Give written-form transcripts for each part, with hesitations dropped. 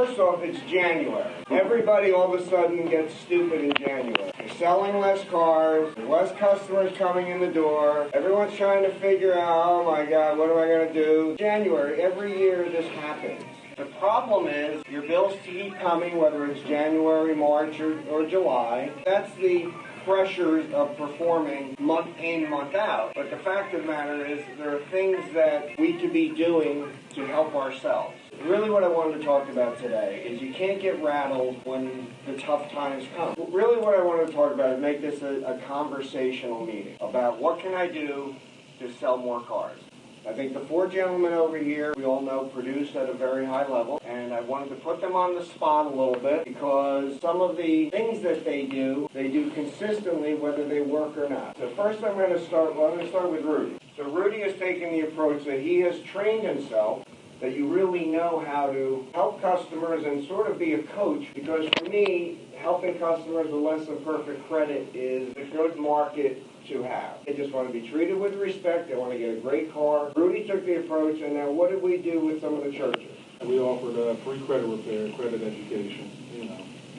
First off, it's January. Everybody all of a sudden gets stupid in January. They're selling less cars, less customers coming in the door. Everyone's trying to figure out, oh my God, what am I going to do? January, every year this happens. The problem is your bills keep coming, whether it's January, March, or July. That's the pressures of performing month in, month out. But the fact of the matter is there are things that we could be doing to help ourselves. Really what I wanted to talk about today is you can't get rattled when the tough times come. Really what I wanted to talk about is make this a conversational meeting about what can I do to sell more cars. I think the four gentlemen over here, we all know, produce at a very high level, and I wanted to put them on the spot a little bit because some of the things that they do consistently whether they work or not. So first I'm going to start with Rudy. So Rudy has taken the approach that he has trained himself that you really know how to help customers and sort of be a coach, because for me, helping customers with less than perfect credit is a good market to have. They just want to be treated with respect. They want to get a great car. Rudy took the approach, and now what did we do with some of the churches? We offered free credit repair, credit education,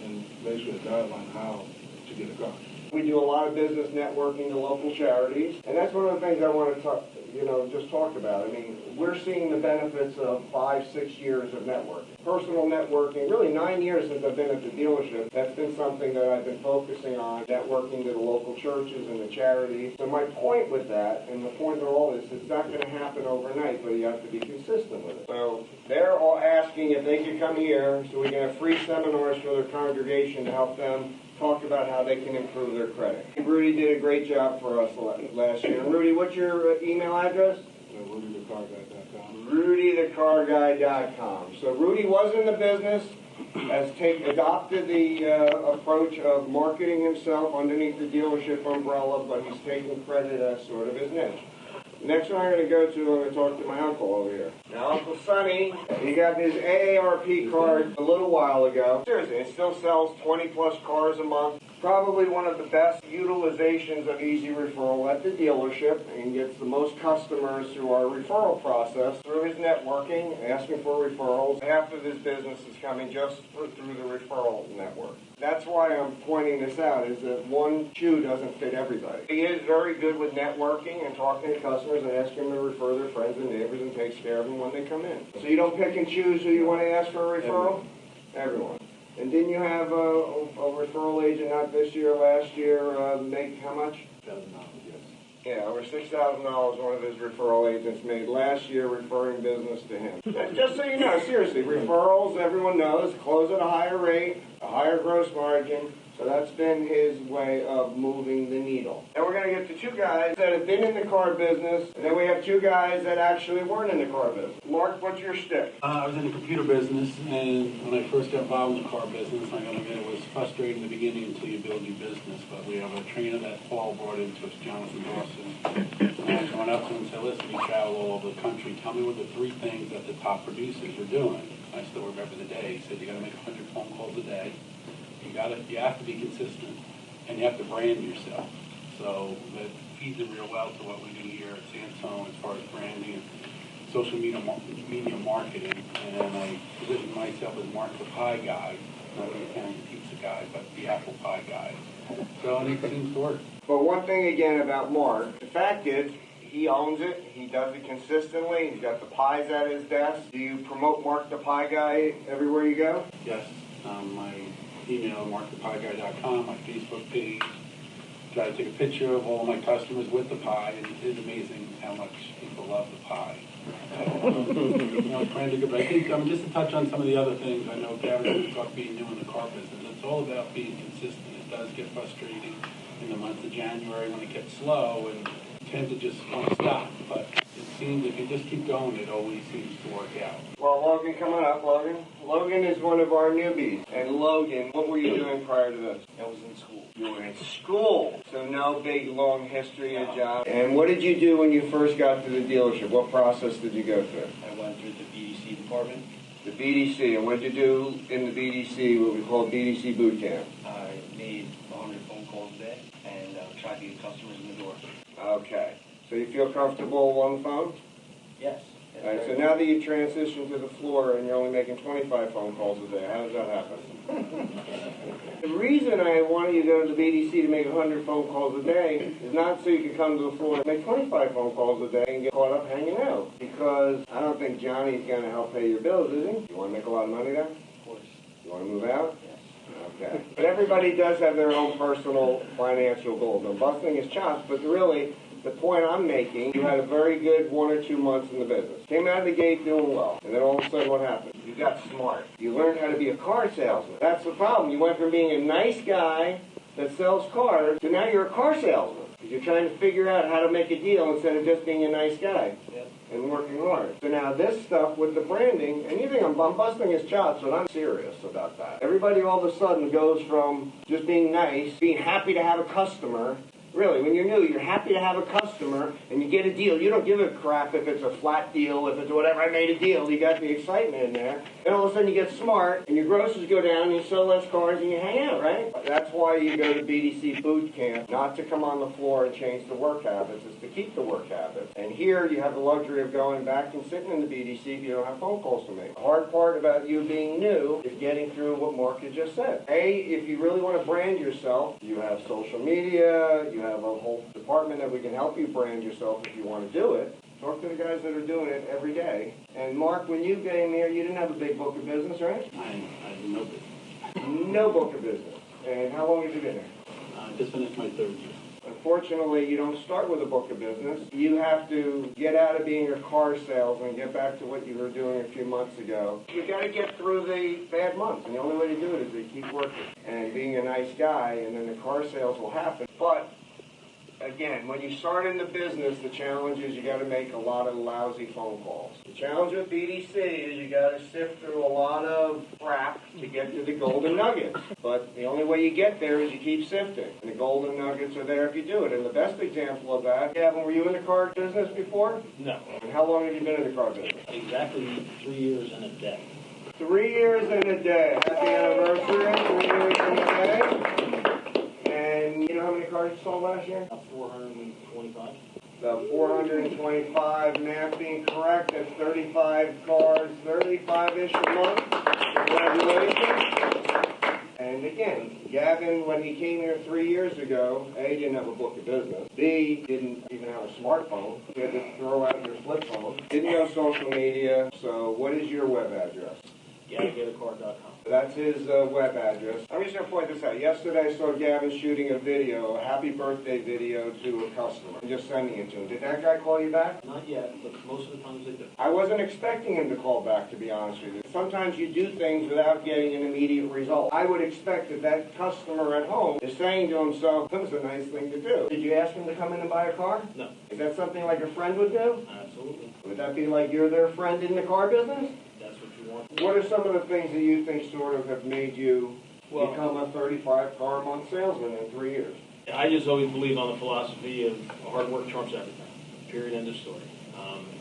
and basically a guideline how to get a car. We do a lot of business networking to local charities, and that's one of the things I want to talk about. I mean, we're seeing the benefits of 5-6 years of networking. Personal networking, really 9 years since I've been at the dealership, that's been something that I've been focusing on, networking to the local churches and the charities. So my point with that, and the point of all this, it's not going to happen overnight, but you have to be consistent with it. So they're all asking if they could come here so we can have free seminars for their congregation to help them talk about how they can improve their credit. Rudy did a great job for us last year. Rudy, what's your email address? RudyTheCarGuy.com. RudyTheCarGuy.com. So Rudy was in the business, has adopted the approach of marketing himself underneath the dealership umbrella, but he's taking credit as sort of his niche. Next one I'm going to go to, I'm going to talk to my uncle over here. Now, Uncle Sonny, he got his AARP card a little while ago. Seriously, it still sells 20-plus cars a month. Probably one of the best utilizations of Easy Referral at the dealership, and gets the most customers through our referral process, through his networking, asking for referrals. Half of his business is coming just through the referral network. That's why I'm pointing this out, is that one shoe doesn't fit everybody. He is very good with networking and talking to customers and asking them to refer their friends and neighbors and takes care of them when they come in. So you don't pick and choose who you want to ask for a referral? Everyone. And didn't you have a referral agent, not this year, last year, make how much? $7,000, yes. Yeah, over $6,000 one of his referral agents made last year referring business to him. Just so you know, seriously, referrals, everyone knows, close at a higher rate, a higher gross margin. So that's been his way of moving the needle. And we're going to get to two guys that have been in the car business, and then we have two guys that actually weren't in the car business. Mark, what's your shtick? I was in the computer business, and when I first got involved in the car business, I gotta admit it was frustrating in the beginning until you build your business. But we have a trainer that Paul brought into us, Jonathan Dawson. And I went up to him and said, listen, you travel all over the country. Tell me what the 3 things that the top producers are doing. I still remember the day. He said, you gotta make 100 phone calls a day. You have to be consistent, and you have to brand yourself. So that feeds in real well to what we do here at Sansone as far as branding and social media marketing. And I position myself as Mark the Pie Guy, not the Italian pizza guy, but the apple pie guy. So it seems to work. But one thing again about Mark, the fact is, he owns it. He does it consistently. He's got the pies at his desk. Do you promote Mark the Pie Guy everywhere you go? Yes. My email, markthepieguy.com, my Facebook page. Try to take a picture of all my customers with the pie, and it is amazing how much people love the pie. Trying to get, but I think, just to touch on some of the other things, I know Gavin talked being new in the car business. It's all about being consistent. It does get frustrating in the month of January when it gets slow, and you tend to just want to stop. But it seems if you just keep going, it always seems to work out. Well, Logan, coming up, Logan. Logan is one of our newbies. And Logan, what were you doing prior to this? I was in school. You were in school. So no big, long history of job. And what did you do when you first got to the dealership? What process did you go through? I went through the BDC department. The BDC. And what did you do in the BDC, what we call BDC boot camp? I made 100 phone calls a day and tried to get customers in the door. Okay. So you feel comfortable on the phone? Yes. All right, so now that you transitioned to the floor and you're only making 25 phone calls a day, how does that happen? The reason I wanted you to go to the BDC to make 100 phone calls a day is not so you can come to the floor and make 25 phone calls a day and get caught up hanging out. Because I don't think Johnny's going to help pay your bills, is he? You want to make a lot of money then? Of course. You want to move out? Yes. Okay. But everybody does have their own personal financial goals. I'm busting his chops, but really, the point I'm making, you had a very good 1 or 2 months in the business. Came out of the gate doing well. And then all of a sudden what happened? You got smart. You learned how to be a car salesman. That's the problem. You went from being a nice guy that sells cars to now you're a car salesman. Because you're trying to figure out how to make a deal instead of just being a nice guy. Yep. And working hard. So now this stuff with the branding, and you think I'm busting his chops, but I'm serious about that. Everybody all of a sudden goes from just being nice, being happy to have a customer. Really, when you're new, you're happy to have a customer, and you get a deal. You don't give a crap if it's a flat deal, if it's whatever, I made a deal. You got the excitement in there. And all of a sudden you get smart, and your grosses go down, and you sell less cars, and you hang out, right? That's why you go to BDC boot camp, not to come on the floor and change the work habits. It's to keep the work habits. And here you have the luxury of going back and sitting in the BDC if you don't have phone calls to make. The hard part about you being new is getting through what Mark had just said. A, if you really want to brand yourself, you have social media, you have a whole department that we can help you brand yourself if you want to do it. Talk to the guys that are doing it every day. And Mark, when you came here, you didn't have a big book of business, right? I have no business. No book of business. And how long have you been here? I just finished my 3rd year. Unfortunately, you don't start with a book of business. You have to get out of being a car salesman and get back to what you were doing a few months ago. You got to get through the bad months, and the only way to do it is to keep working and being a nice guy, and then the car sales will happen. But again, when you start in the business, the challenge is you got to make a lot of lousy phone calls. The challenge with BDC is you got to sift through a lot of crap to get to the golden nuggets. But the only way you get there is you keep sifting. And the golden nuggets are there if you do it. And the best example of that, Gavin, were you in the car business before? No. And how long have you been in the car business? Exactly 3 years and a day. 3 years and a day. Happy anniversary. 3 years and a day. And you know how many cars you sold last year? 425. The 425, math being correct, that's 35 cars, 35-ish a month. Congratulations. And again, Gavin, when he came here 3 years ago, A, didn't have a book of business. B, didn't even have a smartphone. You had to throw out your flip phone. Didn't know social media. So what is your web address? GavinGetACar.com. That's his web address. I'm just going to point this out. Yesterday I saw Gavin shooting a video, a happy birthday video to a customer, and just sending it to him. Did that guy call you back? Not yet, but most of the times they do. I wasn't expecting him to call back, to be honest with you. Sometimes you do things without getting an immediate result. I would expect that that customer at home is saying to himself, that was a nice thing to do. Did you ask him to come in and buy a car? No. Is that something like a friend would do? Absolutely. Would that be like you're their friend in the car business? That's what you want. What are some of the things that you think sort of have made you become a 35-car-a-month salesman in 3 years? I just always believe on the philosophy of hard work trumps everything. Period, end of story.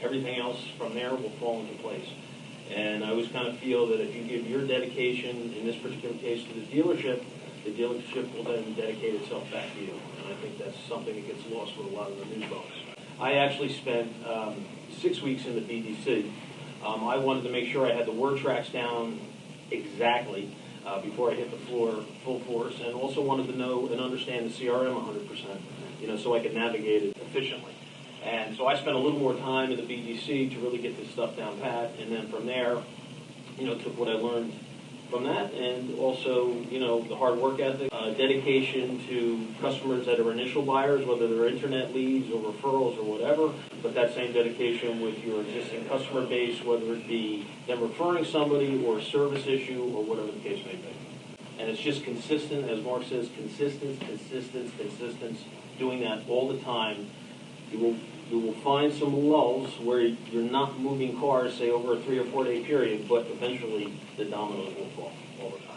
Everything else from there will fall into place. And I always kind of feel that if you give your dedication, in this particular case, to the dealership will then dedicate itself back to you. And I think that's something that gets lost with a lot of the new folks. I actually spent 6 weeks in the BDC. I wanted to make sure I had the word tracks down exactly before I hit the floor full force, and also wanted to know and understand the CRM 100%, so I could navigate it efficiently. And so I spent a little more time in the BDC to really get this stuff down pat, and then from there, took what I learned from that, and also, the hard work ethic, dedication to customers that are initial buyers, whether they're internet leads or referrals or whatever, but that same dedication with your existing customer base, whether it be them referring somebody or a service issue or whatever the case may be. And it's just consistent, as Mark says, consistent, doing that all the time. You will find some lulls where you're not moving cars, say, over a 3 or 4 day period, but eventually the dominoes will fall all the time.